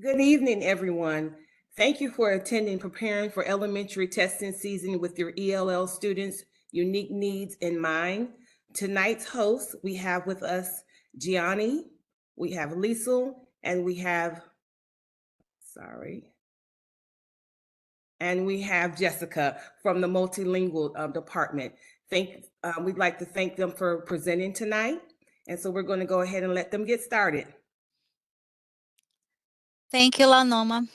Good evening, everyone. Thank you for attending Preparing for Elementary Testing Season with your ELL students' unique needs in mind. Tonight's hosts, we have with us Gianni, we have Liesel, and we have, sorry, and we have Jessica from the multilingual department. We'd like to thank them for presenting tonight. And so we're going to go ahead and let them get started. Thank you, Lanoma.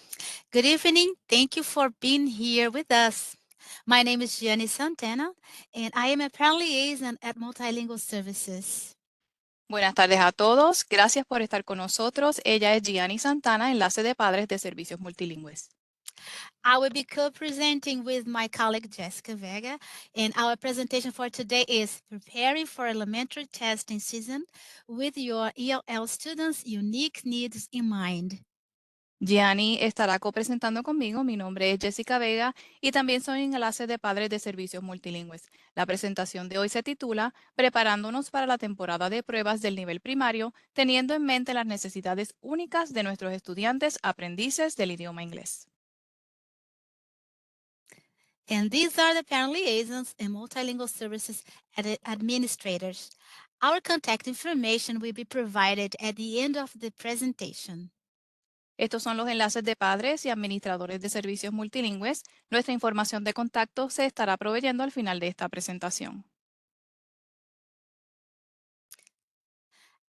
Good evening. Thank you for being here with us. My name is Gianni Santana, and I am a parent liaison at Multilingual Services. Buenas tardes a todos. Gracias por estar con nosotros. Ella es Gianni Santana, enlace de padres de servicios multilingües. I will be co-presenting with my colleague Jessica Vega, and our presentation for today is Preparing for Elementary Testing Season with your ELL students' unique needs in mind. Gianni estará copresentando conmigo. Mi nombre es Jessica Vega y también soy enlace de padres de servicios multilingües. La presentación de hoy se titula Preparándonos para la temporada de pruebas del nivel primario, teniendo en mente las necesidades únicas de nuestros estudiantes aprendices del idioma inglés. And these are the parent liaisons and multilingual services administrators. Our contact information will be provided at the end of the presentation. Estos son los enlaces de padres y administradores de servicios multilingües. Nuestra información de contacto se estará proveyendo al final de esta presentación.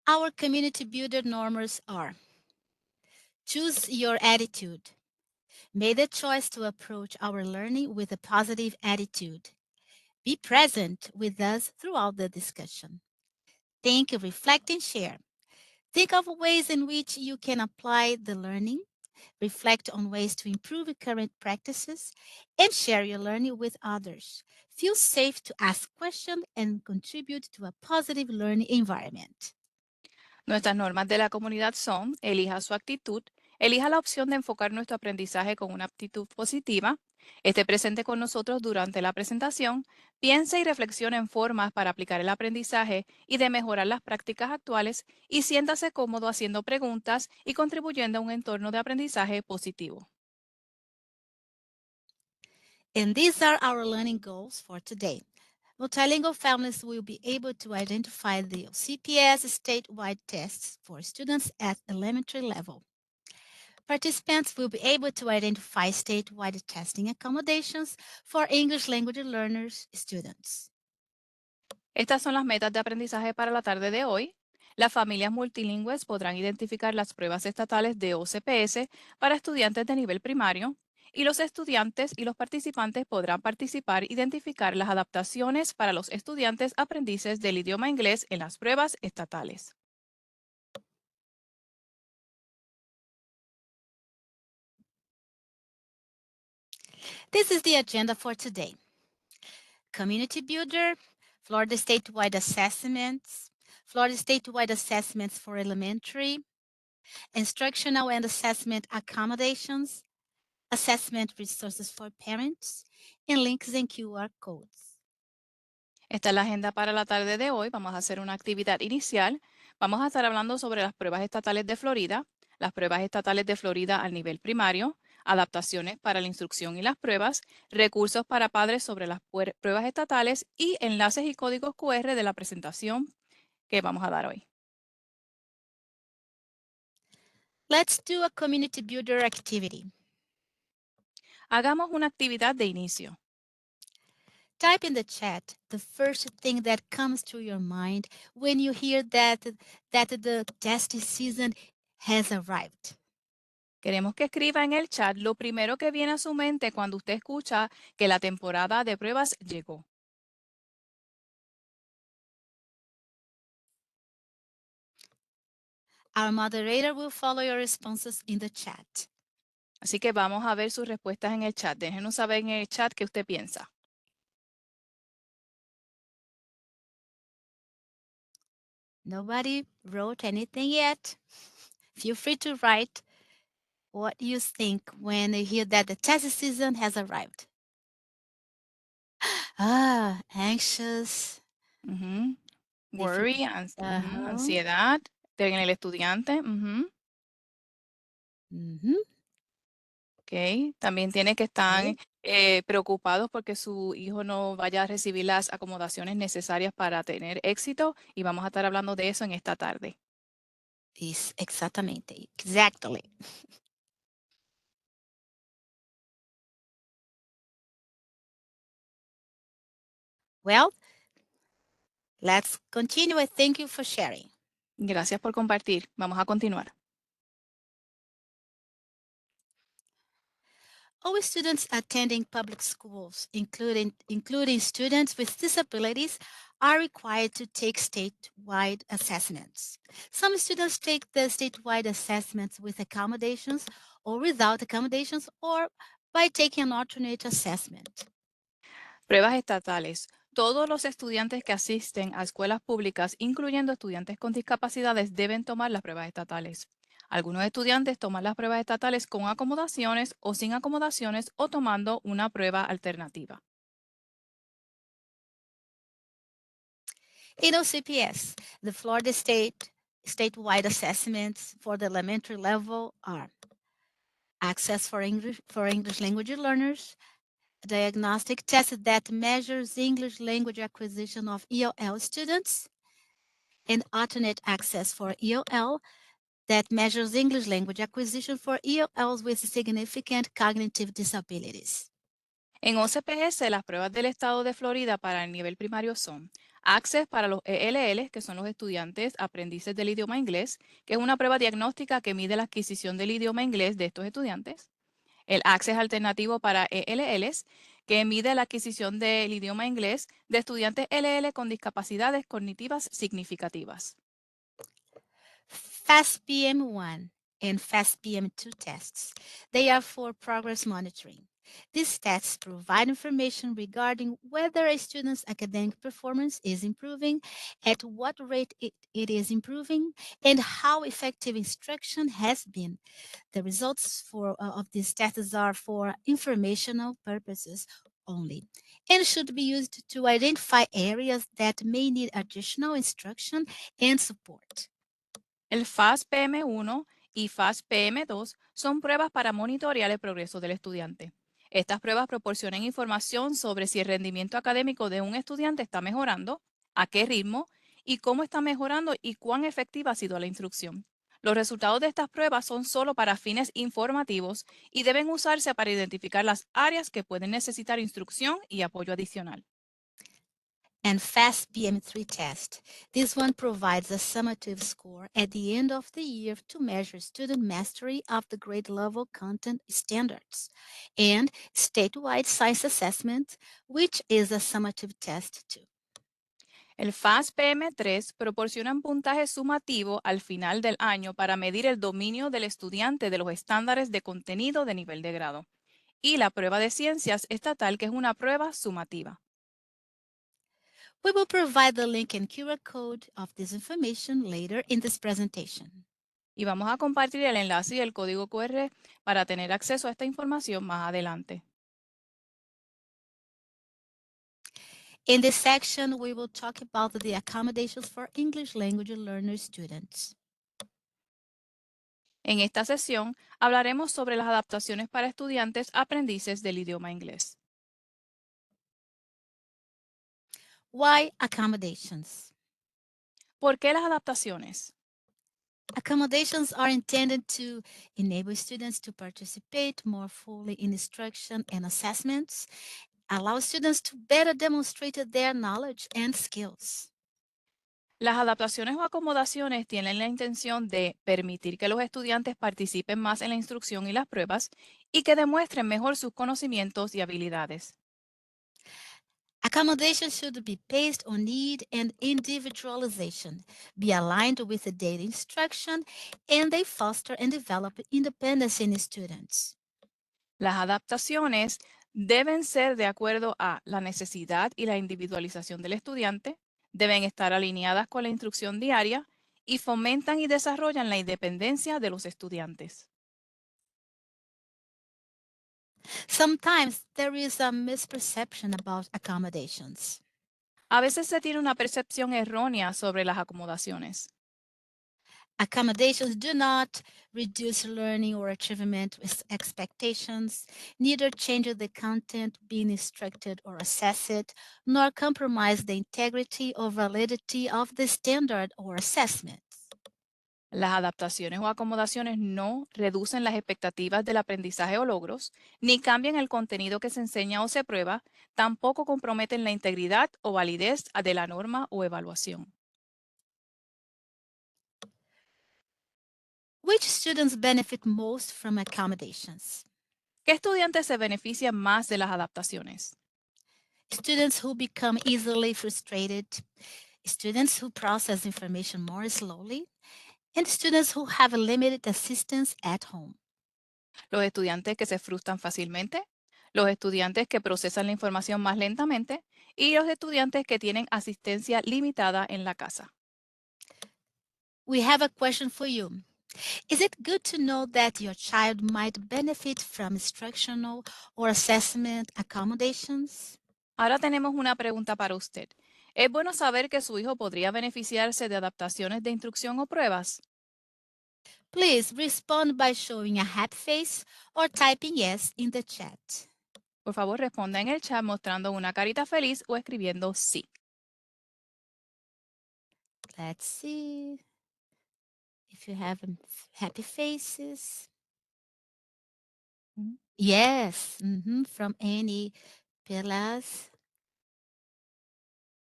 Our community builder norms are: choose your attitude. Make the choice to approach our learning with a positive attitude. Be present with us throughout the discussion. Think, reflect, and share. Think of ways in which you can apply the learning, reflect on ways to improve current practices, and share your learning with others. Feel safe to ask questions and contribute to a positive learning environment. Nuestras normas de la comunidad son: elija su actitud, elija la opción de enfocar nuestro aprendizaje con una actitud positiva, esté presente con nosotros durante la presentación, piense y reflexione en formas para aplicar el aprendizaje y de mejorar las prácticas actuales y siéntase cómodo haciendo preguntas y contribuyendo a un entorno de aprendizaje positivo. And these are our learning goals for today. Multilingual families will be able to identify the CPS statewide tests for students at elementary level. Participants will be able to identify statewide testing accommodations for English language learners students. Estas son las metas de aprendizaje para la tarde de hoy. Las familias multilingües podrán identificar las pruebas estatales de OCPS para estudiantes de nivel primario y los estudiantes y los participantes podrán identificar las adaptaciones para los estudiantes aprendices del idioma inglés en las pruebas estatales. This is the agenda for today. Community Builder, Florida statewide assessments for elementary, instructional and assessment accommodations, assessment resources for parents, and links and QR codes. Esta es la agenda para la tarde de hoy. Vamos a hacer una actividad inicial. Vamos a estar hablando sobre las pruebas estatales de Florida, las pruebas estatales de Florida al nivel primario, adaptaciones para la instrucción y las pruebas, recursos para padres sobre las pruebas estatales y enlaces y códigos QR de la presentación que vamos a dar hoy. Let's do a community builder activity. Hagamos una actividad de inicio. Type in the chat the first thing that comes to your mind when you hear that the testing season has arrived. Queremos que escriba en el chat lo primero que viene a su mente cuando usted escucha que la temporada de pruebas llegó. Our moderator will follow your responses in the chat. Así que vamos a ver sus respuestas en el chat. Déjenos saber en el chat qué usted piensa. Nobody wrote anything yet. Feel free to write what you think when you hear that the test season has arrived. Anxious. Worry, ansiedad en el estudiante. Mhm. ¿Ok? También tiene que estar Okay. preocupados porque su hijo no vaya a recibir las acomodaciones necesarias para tener éxito y vamos a estar hablando de eso en esta tarde. Exactamente. Exactly. Well, let's continue. Thank you for sharing. Gracias por compartir. Vamos a continuar. All students attending public schools, including students with disabilities, are required to take statewide assessments. Some students take the statewide assessments with accommodations or without accommodations or by taking an alternate assessment. Pruebas estatales. Todos los estudiantes que asisten a escuelas públicas, incluyendo estudiantes con discapacidades, deben tomar las pruebas estatales. Algunos estudiantes toman las pruebas estatales con acomodaciones o sin acomodaciones o tomando una prueba alternativa. In OCPS, the Florida statewide assessments for the elementary level are access for English language learners, a diagnostic test that measures English language acquisition of ELL students, and alternate access for ELL that measures English language acquisition for ELLs with significant cognitive disabilities. En OCPS, las pruebas del estado de Florida para el nivel primario son Access para los ELL, que son los estudiantes aprendices del idioma inglés, que es una prueba diagnóstica que mide la adquisición del idioma inglés de estos estudiantes. El Access alternativo para ELLs, que mide la adquisición del idioma inglés de estudiantes ELL con discapacidades cognitivas significativas. FAST-PM1 and FAST-PM2 tests. They are for progress monitoring. These tests provide information regarding whether a student's academic performance is improving, at what rate it is improving, and how effective instruction has been. The results of these tests are for informational purposes only and should be used to identify areas that may need additional instruction and support. El FAST PM1 y FAST PM2 son pruebas para monitorear el progreso del estudiante. Estas pruebas proporcionan información sobre si el rendimiento académico de un estudiante está mejorando, a qué ritmo y cómo está mejorando y cuán efectiva ha sido la instrucción. Los resultados de estas pruebas son solo para fines informativos y deben usarse para identificar las áreas que pueden necesitar instrucción y apoyo adicional. And FAST PM3 test. This one provides a summative score at the end of the year to measure student mastery of the grade level content standards. And statewide science assessment, which is a summative test too. El FAST PM3 proporciona un puntaje sumativo al final del año para medir el dominio del estudiante de los estándares de contenido de nivel de grado. Y la prueba de ciencias estatal, que es una prueba sumativa. We will provide the link and QR code of this information later in this presentation. Y vamos a compartir el enlace y el código QR para tener acceso a esta información más adelante. In this section, we will talk about the accommodations for English language learner students. En esta sesión hablaremos sobre las adaptaciones para estudiantes aprendices del idioma inglés. Why accommodations? ¿Por qué las adaptaciones? Accommodations are intended to enable students to participate more fully in instruction and assessments, allow students to better demonstrate their knowledge and skills. Las adaptaciones o acomodaciones tienen la intención de permitir que los estudiantes participen más en la instrucción y las pruebas y que demuestren mejor sus conocimientos y habilidades. Accommodations should be based on need and individualization, be aligned with the daily instruction, and they foster and develop independence in students. Las adaptaciones deben ser de acuerdo a la necesidad y la individualización del estudiante, deben estar alineadas con la instrucción diaria y fomentan y desarrollan la independencia de los estudiantes. Sometimes there is a misperception about accommodations. A veces se tiene una percepción errónea sobre las acomodaciones. Accommodations do not reduce learning or achievement expectations, neither change the content being instructed or assessed, nor compromise the integrity or validity of the standard or assessments. Las adaptaciones o acomodaciones no reducen las expectativas del aprendizaje o logros, ni cambian el contenido que se enseña o se prueba, tampoco comprometen la integridad o validez de la norma o evaluación. Which students benefit most from accommodations? ¿Qué estudiantes se benefician más de las adaptaciones? Students who become easily frustrated, students who process information more slowly, and students who have limited assistance at home. Los estudiantes que se frustran fácilmente, los estudiantes que procesan la información más lentamente y los estudiantes que tienen asistencia limitada en la casa. We have a question for you. Is it good to know that your child might benefit from instructional or assessment accommodations? Ahora tenemos una pregunta para usted. ¿Es bueno saber que su hijo podría beneficiarse de adaptaciones de instrucción o pruebas? Please respond by showing a happy face or typing yes in the chat. Por favor, responda en el chat mostrando una carita feliz o escribiendo sí. Let's see if you have happy faces. Mm, Yes, from Annie Pelas.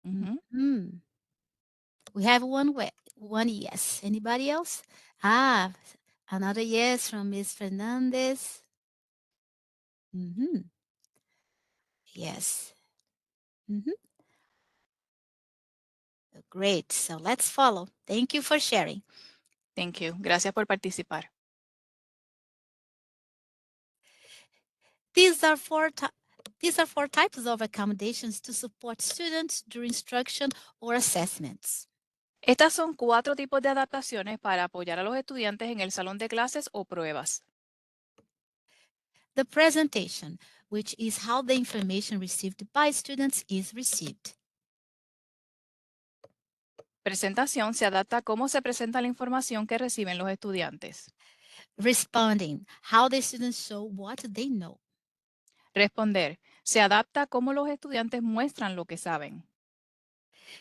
ujú, Mhm. We have one yes. Anybody else? Ah, another yes from Miss Fernandez. Mhm. Yes. Mhm. Great. So let's follow. Thank you for sharing. Thank you. Gracias por participar. These are these are four types of accommodations to support students during instruction or assessments. Estas son 4 tipos de adaptaciones para apoyar a los estudiantes en el salón de clases o pruebas. The presentation, which is how the information received by students is received. Presentación se adapta a cómo se presenta la información que reciben los estudiantes. Responding, how the students show what they know. Responder se adapta a cómo los estudiantes muestran lo que saben.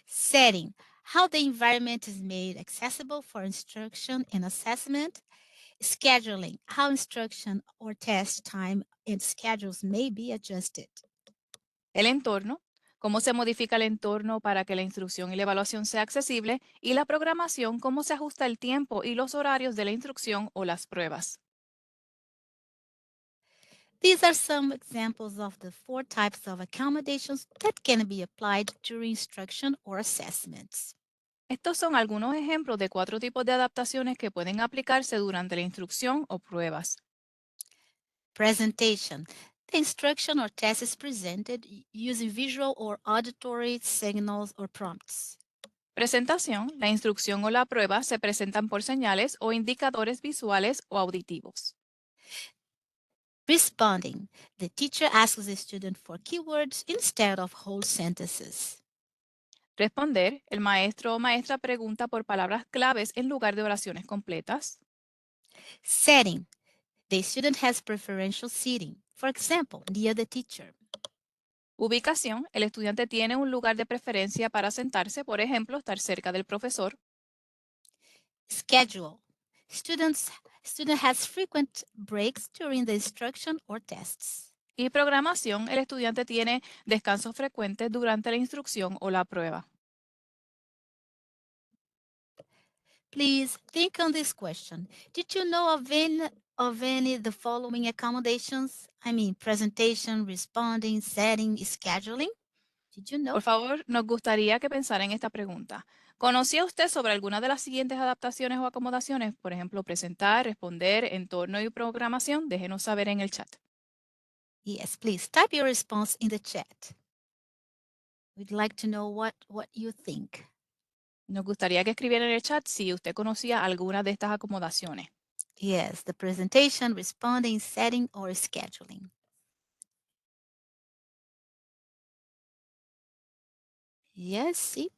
Setting, how the environment is made accessible for instruction and assessment. Scheduling, how instruction or test time and schedules may be adjusted. El entorno, cómo se modifica el entorno para que la instrucción y la evaluación sea accesible. Y la programación, cómo se ajusta el tiempo y los horarios de la instrucción o las pruebas. These are some examples of the four types of accommodations that can be applied during instruction or assessments. Estos son algunos ejemplos de 4 tipos de adaptaciones que pueden aplicarse durante la instrucción o pruebas. Presentation. The instruction or test is presented using visual or auditory signals or prompts. Presentación, la instrucción o la prueba se presentan por señales o indicadores visuales o auditivos. Responding. The teacher asks the student for keywords instead of whole sentences. Responder, el maestro o maestra pregunta por palabras claves en lugar de oraciones completas. Setting. The student has preferential seating, for example, near the teacher. Ubicación, el estudiante tiene un lugar de preferencia para sentarse, por ejemplo, estar cerca del profesor. Schedule. Student has frequent breaks during the instruction or tests. Y programación, el estudiante tiene descansos frecuentes durante la instrucción o la prueba. Please think on this question. Did you know of any the following accommodations? I mean, presentation, responding, setting, scheduling. Did you know? Por favor, nos gustaría que pensara en esta pregunta. ¿Conocía usted sobre alguna de las siguientes adaptaciones o acomodaciones? Por ejemplo, presentar, responder, entorno y programación. Déjenos saber en el chat. Yes, please type your response in the chat. We'd like to know what you think. Nos gustaría que escribiera en el chat si usted conocía alguna de estas acomodaciones. Yes, the presentation, responding, setting, or scheduling. Yes, see,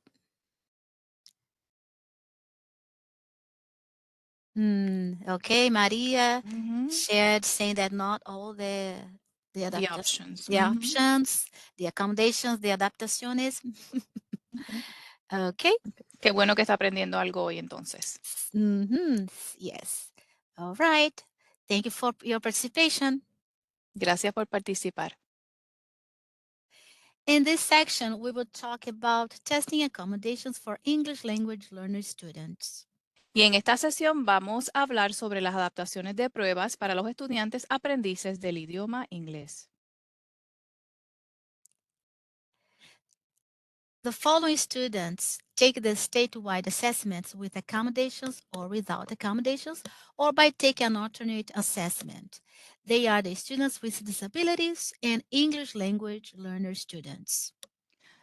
Okay, Maria Ujú. shared saying that not all the The adaptations, options. the Ujú. options, the accommodations, the adaptaciones. Ok. Okay. Qué bueno que está aprendiendo algo hoy entonces. Yes. All right. Thank you for your participation. Gracias por participar. In this section, we will talk about testing accommodations for English language learner students. Y en esta sesión vamos a hablar sobre las adaptaciones de pruebas para los estudiantes aprendices del idioma inglés. The following students take the statewide assessments with accommodations or without accommodations, or by taking an alternate assessment. They are the students with disabilities and English language learner students.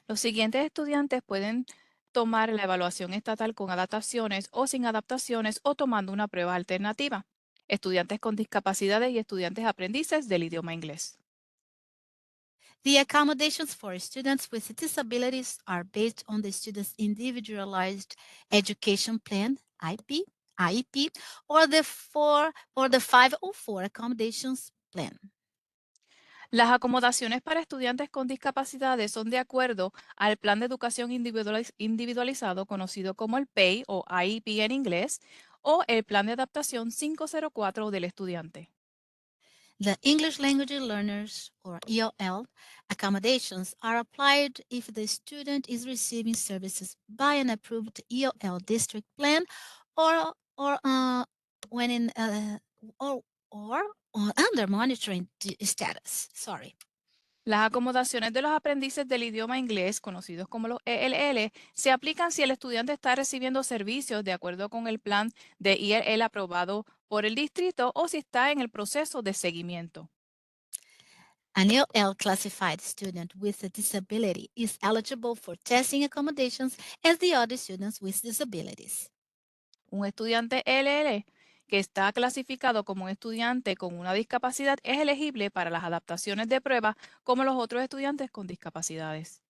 Los siguientes estudiantes pueden tomar la evaluación estatal con adaptaciones o sin adaptaciones o tomando una prueba alternativa. Estudiantes con discapacidades y estudiantes aprendices del idioma inglés. The accommodations for students with disabilities are based on the student's individualized education plan, IEP, or the 504 accommodations plan. Las acomodaciones para estudiantes con discapacidades son de acuerdo al Plan de Educación Individualizado conocido como el PEI o IEP en inglés o el Plan de Adaptación 504 del estudiante. The English Language Learners, or ELL, accommodations are applied if the student is receiving services by an approved ELL district plan or when in or under monitoring status. Sorry. Las acomodaciones de los aprendices del idioma inglés, conocidos como los ELL, se aplican si el estudiante está recibiendo servicios de acuerdo con el plan de ELL aprobado por el distrito o si está en el proceso de seguimiento. An ELL classified student with a disability is eligible for testing accommodations as the other students with disabilities. Un estudiante ELL que está clasificado como un estudiante con una discapacidad es elegible para las adaptaciones de prueba como los otros estudiantes con discapacidades.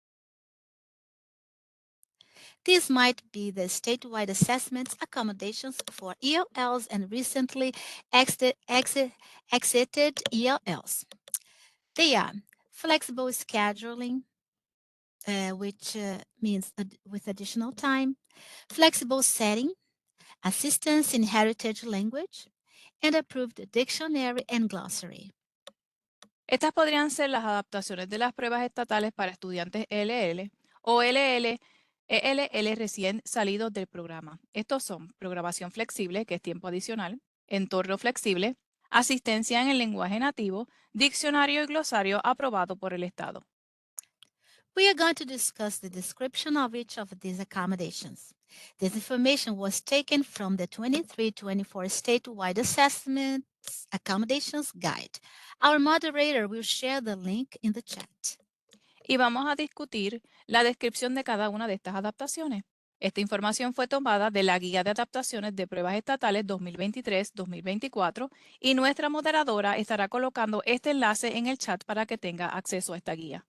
These might be the statewide assessments accommodations for ELLs and recently exited ELLs. They are flexible scheduling, which means with additional time, flexible setting, assistance in heritage language, and approved dictionary and glossary. Estas podrían ser las adaptaciones de las pruebas estatales para estudiantes ELL o ELL recién salidos del programa. Estos son programación flexible, que es tiempo adicional, entorno flexible, asistencia en el lenguaje nativo, diccionario y glosario aprobado por el Estado. We are going to discuss the description of each of these accommodations. This information was taken from the 23-24 statewide assessments accommodations guide. Our moderator will share the link in the chat. Y vamos a discutir la descripción de cada una de estas adaptaciones. Esta información fue tomada de la Guía de Adaptaciones de Pruebas Estatales 2023-2024 y nuestra moderadora estará colocando este enlace en el chat para que tenga acceso a esta guía.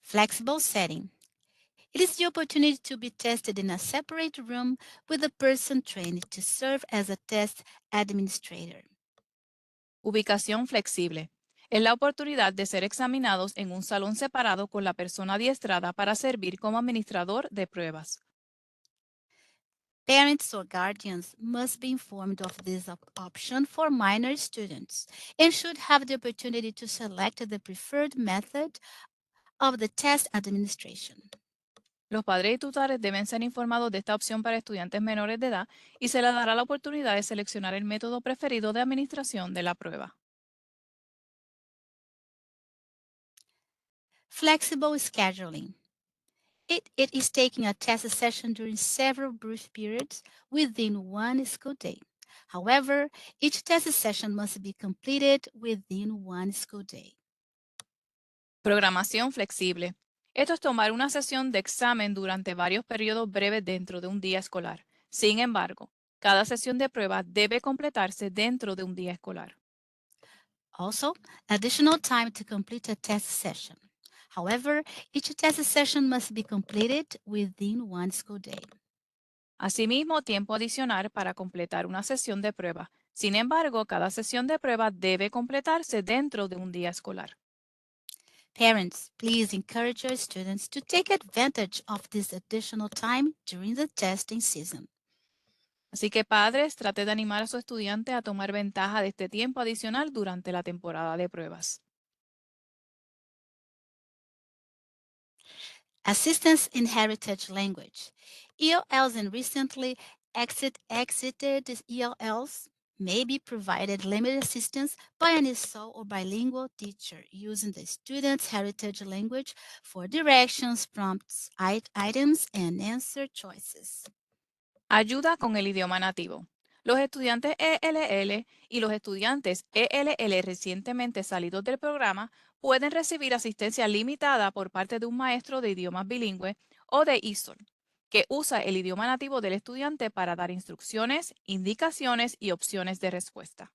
Flexible setting. It is the opportunity to be tested in a separate room with a person trained to serve as a test administrator. Ubicación flexible. Es la oportunidad de ser examinados en un salón separado con la persona adiestrada para servir como administrador de pruebas. Parents or guardians must be informed of this option for minor students and should have the opportunity to select the preferred method of the test administration. Los padres y tutores deben ser informados de esta opción para estudiantes menores de edad y se les dará la oportunidad de seleccionar el método preferido de administración de la prueba. Flexible scheduling. It is taking a test session during several brief periods within one school day. However, each test session must be completed within one school day. Programación flexible. Esto es tomar una sesión de examen durante varios periodos breves dentro de un día escolar. Sin embargo, cada sesión de prueba debe completarse dentro de un día escolar. Also, additional time to complete a test session. However, each test session must be completed within one school day. Asimismo, tiempo adicional para completar una sesión de prueba. Sin embargo, cada sesión de prueba debe completarse dentro de un día escolar. Parents, please encourage your students to take advantage of this additional time during the testing season. Así que padres, trate de animar a su estudiante a tomar ventaja de este tiempo adicional durante la temporada de pruebas. Assistance in heritage language. ELLs and recently exited ELLs may be provided limited assistance by an ESOL or bilingual teacher using the student's heritage language for directions, prompts, items, and answer choices. Ayuda con el idioma nativo. Los estudiantes ELL y los estudiantes ELL recientemente salidos del programa pueden recibir asistencia limitada por parte de un maestro de idiomas bilingüe o de ESOL, que usa el idioma nativo del estudiante para dar instrucciones, indicaciones y opciones de respuesta.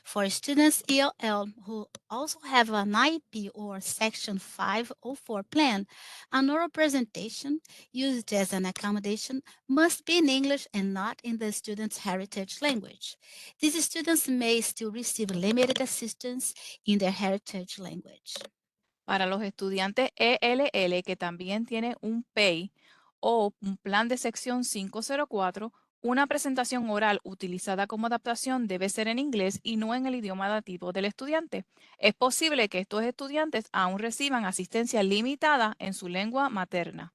For students ELL who also have an IEP or Section 504 plan, an oral presentation used as an accommodation must be in English and not in the student's heritage language. These students may still receive limited assistance in their heritage language. Para los estudiantes ELL que también tienen un PEI o un plan de sección 504, una presentación oral utilizada como adaptación debe ser en inglés y no en el idioma nativo del estudiante. Es posible que estos estudiantes aún reciban asistencia limitada en su lengua materna.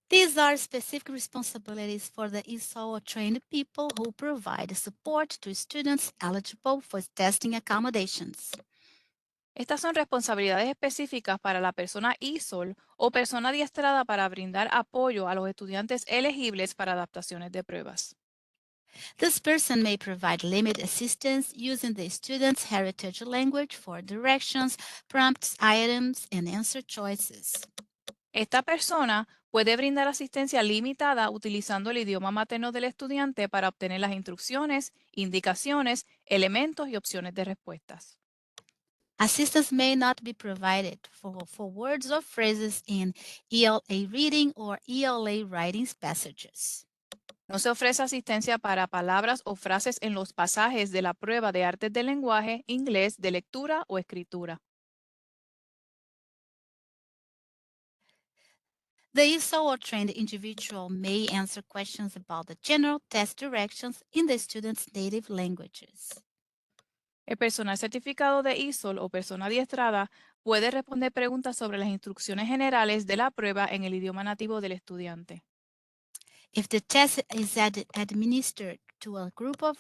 These are specific responsibilities for the ESOL trained people who provide support to students eligible for testing accommodations. Estas son responsabilidades específicas para la persona ISOL o persona adiestrada para brindar apoyo a los estudiantes elegibles para adaptaciones de pruebas. This person may provide limited assistance using the student's heritage language for directions, prompts, items, and answer choices. Esta persona puede brindar asistencia limitada utilizando el idioma materno del estudiante para obtener las instrucciones, indicaciones, elementos y opciones de respuestas. Assistance may not be provided for words or phrases in ELA reading or ELA writing passages. No se ofrece asistencia para palabras o frases en los pasajes de la prueba de artes del lenguaje, inglés, de lectura o escritura. The ESOL or trained individual may answer questions about the general test directions in the student's native languages. El personal certificado de ISOL o persona adiestrada puede responder preguntas sobre las instrucciones generales de la prueba en el idioma nativo del estudiante. If the test is administered to a group of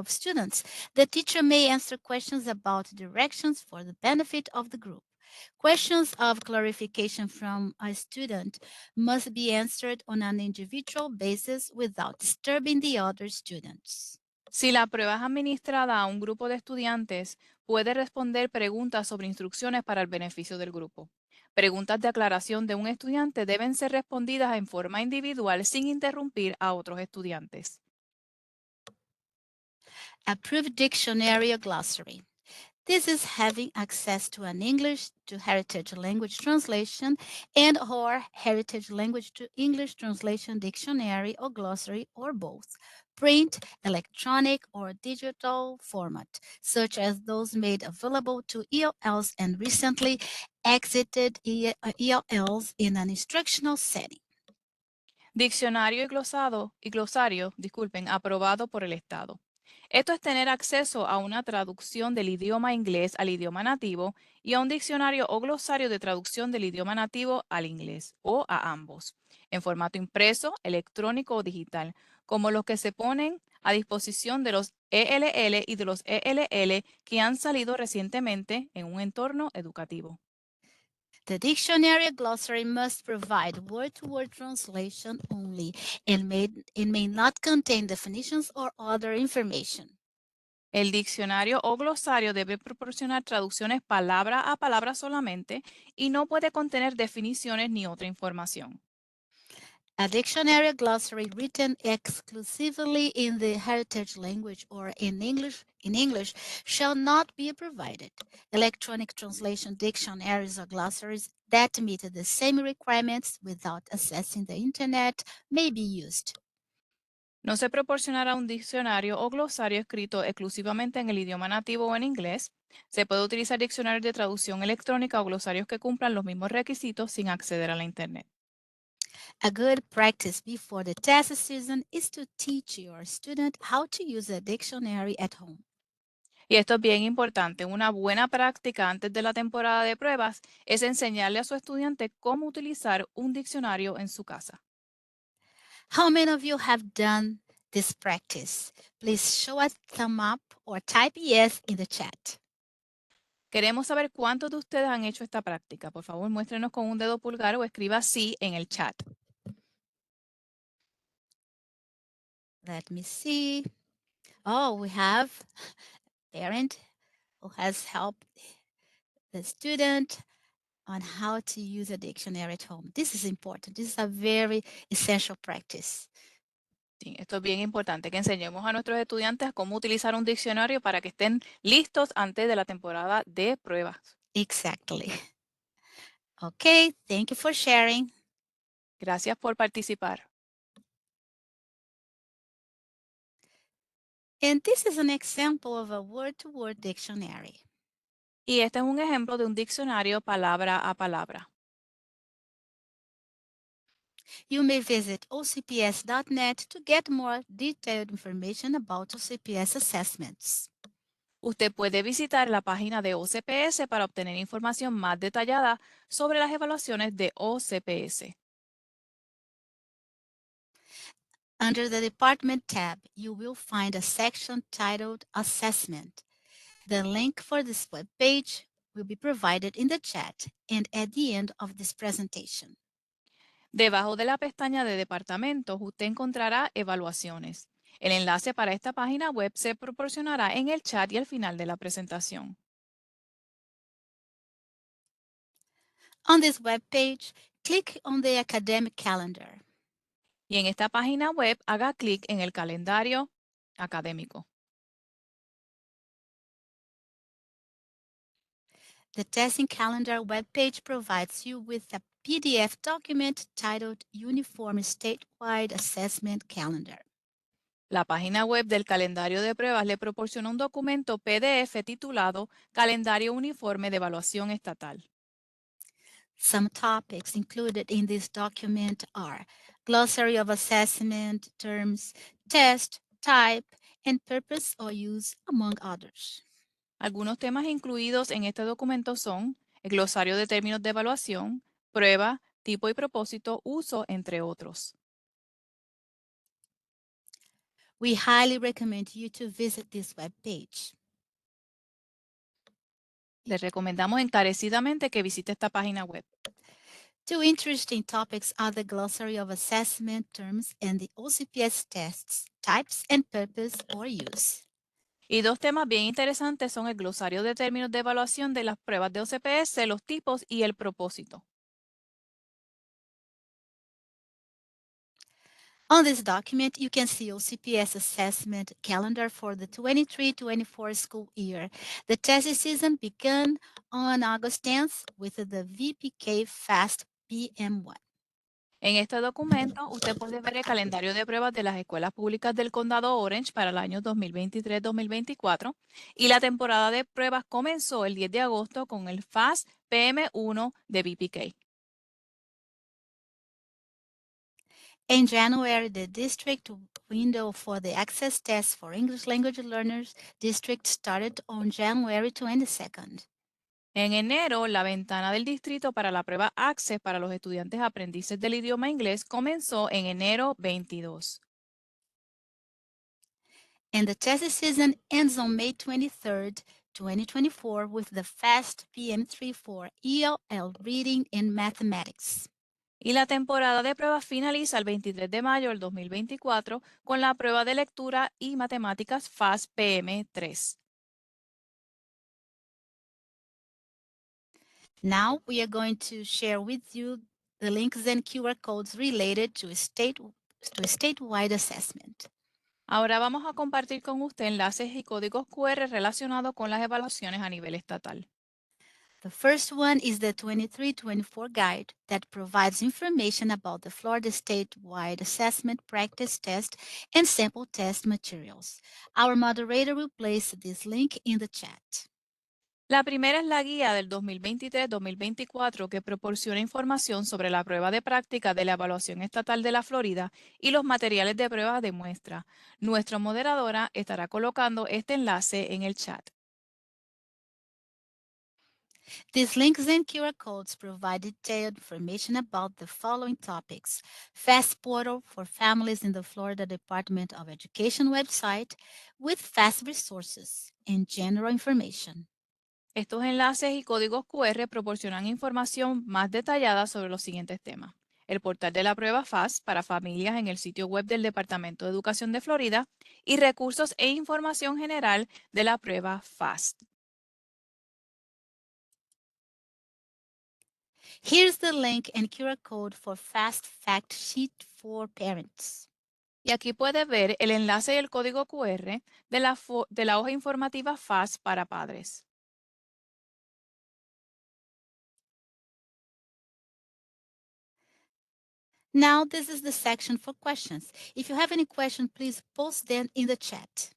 students, the teacher may answer questions about directions for the benefit of the group. Questions of clarification from a student must be answered on an individual basis without disturbing the other students. Si la prueba es administrada a un grupo de estudiantes, puede responder preguntas sobre instrucciones para el beneficio del grupo. Preguntas de aclaración de un estudiante deben ser respondidas en forma individual sin interrumpir a otros estudiantes. Approved dictionary or glossary. This is having access to an English to heritage language translation and or heritage language to English translation dictionary or glossary or both, print, electronic, or digital format, such as those made available to ELLs and recently exited ELLs in an instructional setting. Diccionario y glosario, disculpen, aprobado por el Estado. Esto es tener acceso a una traducción del idioma inglés al idioma nativo y a un diccionario o glosario de traducción del idioma nativo al inglés o a ambos, en formato impreso, electrónico o digital, como los que se ponen a disposición de los ELL y de los ELL que han salido recientemente en un entorno educativo. The dictionary or glossary must provide word-to-word translation only and may not contain definitions or other information. El diccionario o glosario debe proporcionar traducciones palabra a palabra solamente y no puede contener definiciones ni otra información. A dictionary or glossary written exclusively in the heritage language or in English shall not be provided. Electronic translation dictionaries or glossaries that meet the same requirements without accessing the internet may be used. No se proporcionará un diccionario o glosario escrito exclusivamente en el idioma nativo o en inglés. Se puede utilizar diccionarios de traducción electrónica o glosarios que cumplan los mismos requisitos sin acceder a la Internet. A good practice before the test season is to teach your student how to use a dictionary at home. Y esto es bien importante. Una buena práctica antes de la temporada de pruebas es enseñarle a su estudiante cómo utilizar un diccionario en su casa. How many of you have done this practice? Please show a thumb up or type yes in the chat. Queremos saber cuántos de ustedes han hecho esta práctica. Por favor, muéstrenos con un dedo pulgar o escriba sí en el chat. Let me see. Oh, we have a parent who has helped the student on how to use a dictionary at home. This is important. This is a very essential practice. Sí, esto es bien importante, que enseñemos a nuestros estudiantes cómo utilizar un diccionario para que estén listos antes de la temporada de pruebas. Exactly. Okay, thank you for sharing. Gracias por participar. And this is an example of a word-to-word dictionary. Y este es un ejemplo de un diccionario palabra a palabra. You may visit ocps.net to get more detailed information about OCPS assessments. Usted puede visitar la página de OCPS para obtener información más detallada sobre las evaluaciones de OCPS. Under the Department tab, you will find a section titled Assessment. The link for this web page will be provided in the chat and at the end of this presentation. Debajo de la pestaña de departamentos, usted encontrará evaluaciones. El enlace para esta página web se proporcionará en el chat y al final de la presentación. On this web page, click on the academic calendar. Y en esta página web haga clic en el calendario académico. The testing calendar webpage provides you with a PDF document titled Uniform Statewide Assessment Calendar. La página web del calendario de pruebas le proporciona un documento PDF titulado Calendario Uniforme de Evaluación Estatal. Some topics included in this document are glossary of assessment terms, test, type, and purpose or use, among others. Algunos temas incluidos en este documento son el glosario de términos de evaluación, prueba, tipo y propósito, uso, entre otros. We highly recommend you to visit this webpage. Les recomendamos encarecidamente que visite esta página web. Two interesting topics are the glossary of assessment terms and the OCPS tests, types and purpose or use. Y dos temas bien interesantes son el glosario de términos de evaluación de las pruebas de OCPS, los tipos y el propósito. On this document, you can see OCPS assessment calendar for the 23-24 school year. The test season began on August 10th with the VPK Fast PM1. En este documento, usted puede ver el calendario de pruebas de las escuelas públicas del condado Orange para el año 2023-2024 y la temporada de pruebas comenzó el 10 de agosto con el FAST PM1 de VPK. In January, the district window for the access test for English language learners district started on January 22nd. En enero, la ventana del distrito para la prueba Access para los estudiantes aprendices del idioma inglés comenzó en enero 22. And the test season ends on May 23rd, 2024 with the FAST PM3 for ELL Reading and Mathematics. Y la temporada de pruebas finaliza el 23 de mayo del 2024 con la prueba de lectura y matemáticas FAST PM3. Now we are going to share with you the links and QR codes related to a statewide assessment. Ahora vamos a compartir con usted enlaces y códigos QR relacionados con las evaluaciones a nivel estatal. The first one is the 23-24 guide that provides information about the Florida statewide assessment practice test and sample test materials. Our moderator will place this link in the chat. La primera es la guía del 2023-2024 que proporciona información sobre la prueba de práctica de la evaluación estatal de la Florida y los materiales de prueba de muestra. Nuestra moderadora estará colocando este enlace en el chat. These links and QR codes provide detailed information about the following topics: FAST portal for families in the Florida Department of Education website with FAST resources and general information. Estos enlaces y códigos QR proporcionan información más detallada sobre los siguientes temas: el portal de la prueba FAST para familias en el sitio web del Departamento de Educación de Florida y recursos e información general de la prueba FAST. Here's the link and QR code for FAST Fact Sheet for Parents. Y aquí puedes ver el enlace y el código QR de la hoja informativa FAST para padres. Now, this is the section for questions. If you have any question, please post them in the chat.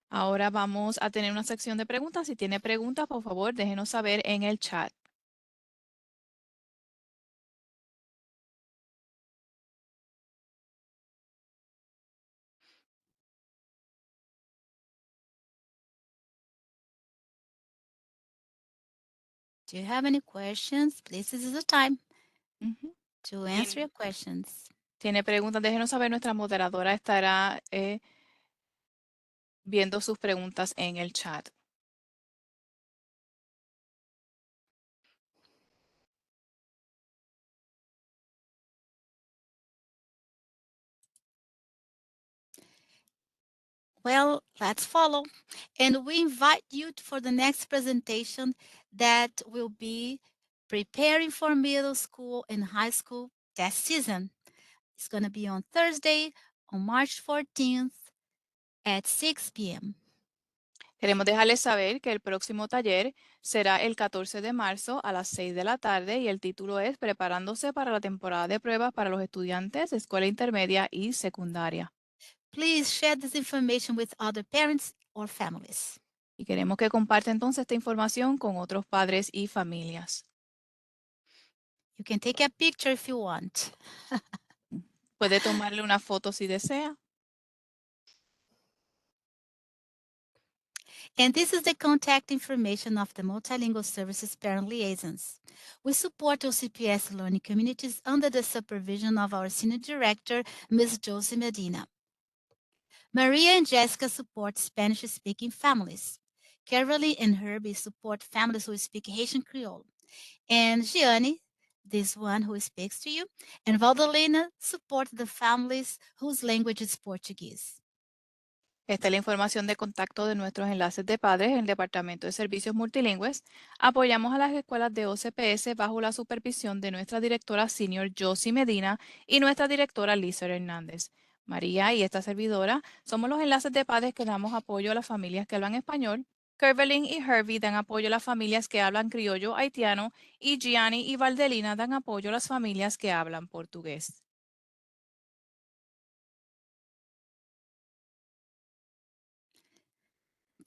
Ahora vamos a tener una sección de preguntas. Si tiene preguntas, por favor, déjenos saber en el chat. Do you have any questions? Please, this is the time Ujú. to answer your questions. Tiene preguntas, déjenos saber. Nuestra moderadora estará viendo sus preguntas en el chat. Well, let's follow. And we invite you for the next presentation that will be preparing for middle school and high school test season. It's going to be on Thursday, on March 14th at 6 p.m. Queremos dejarles saber que el próximo taller será el 14 de marzo a las 6 de la tarde y el título es Preparándose para la temporada de pruebas para los estudiantes de escuela intermedia y secundaria. Please share this information with other parents or families. Y queremos que comparta entonces esta información con otros padres y familias. You can take a picture if you want. Puede tomarle una foto si desea. And this is the contact information of the Multilingual Services Parent Liaisons. We support OCPS learning communities under the supervision of our Senior Director, Ms. Josie Medina. Maria and Jessica support Spanish-speaking families. Caroline and Herbie support families who speak Haitian Creole. And Gianni, this one who speaks to you, and Valdolina support the families whose language is Portuguese. Esta es la información de contacto de nuestros enlaces de padres en el Departamento de Servicios Multilingües. Apoyamos a las escuelas de OCPS bajo la supervisión de nuestra directora senior Josie Medina y nuestra directora Lisa Hernández. María y esta servidora somos los enlaces de padres que damos apoyo a las familias que hablan español. Kervelin y Hervey dan apoyo a las familias que hablan criollo haitiano y Gianni y Valdelina dan apoyo a las familias que hablan portugués.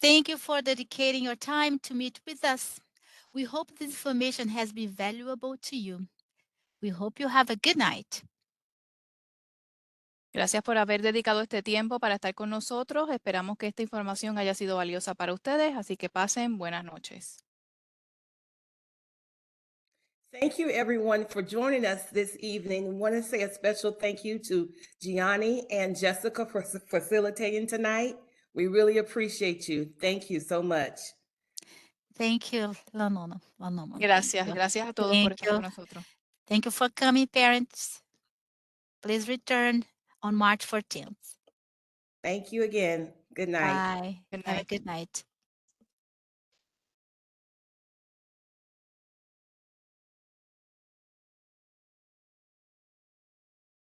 Thank you for dedicating your time to meet with us. We hope this information has been valuable to you. We hope you have a good night. Gracias por haber dedicado este tiempo para estar con nosotros. Esperamos que esta información haya sido valiosa para ustedes, así que pasen buenas noches. Thank you, everyone, for joining us this evening. I want to say a special thank you to Gianni and Jessica for facilitating tonight. We really appreciate you. Thank you so much. Thank you, Lanona. Gracias, gracias a todos por Thank estar you. con nosotros. Thank you for coming, parents. Please return on March 14th. Thank you again. Good night. Bye. Good Have a night. good night.